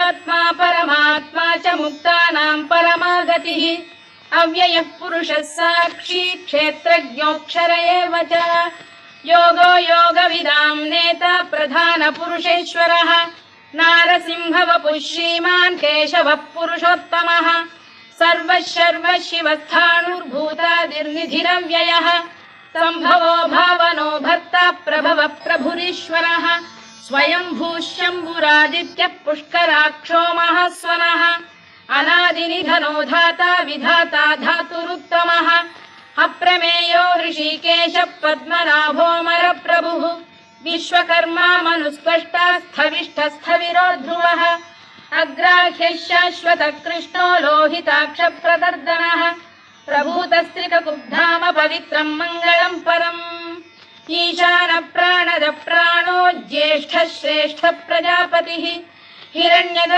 जीवात्मा परमात्मा च मुक्तानां परमा गतिः अव्ययः पुरुषः साक्षी क्षेत्रज्ञोऽक्षर एव च योगो योगविदां नेता प्रधानपुरुषेश्वरः नारसिंहवपुः श्रीमान् केशवः पुरुषोत्तमः सर्वः सर्वः शिवस्थाणुर्भूतादिर्निधिरव्ययः सम्भवो भावनो भर्ता प्रभवः प्रभुरीश्वरः स्वयंभूः शम्भुरादित्यः पुष्कराक्षो महास्वनः अनादिनिधनो धाता विधाता धातुरुत्तमः अप्रमेयो ऋषिकेशः पद्मनाभोऽमरप्रभुः विश्वकर्मा मनुस्पष्टा स्थविष्ठस्थविरो ध्रुवः अग्राह्यः शाश्वतः कृष्णो लोहिताक्षप्रदर्दनः प्रभूतस्त्रिककुब्धाम पवित्रं मङ्गलं परम् ईशान प्राणद प्राणो ज्येष्ठः श्रेष्ठः प्रजापतिः हिरण्यद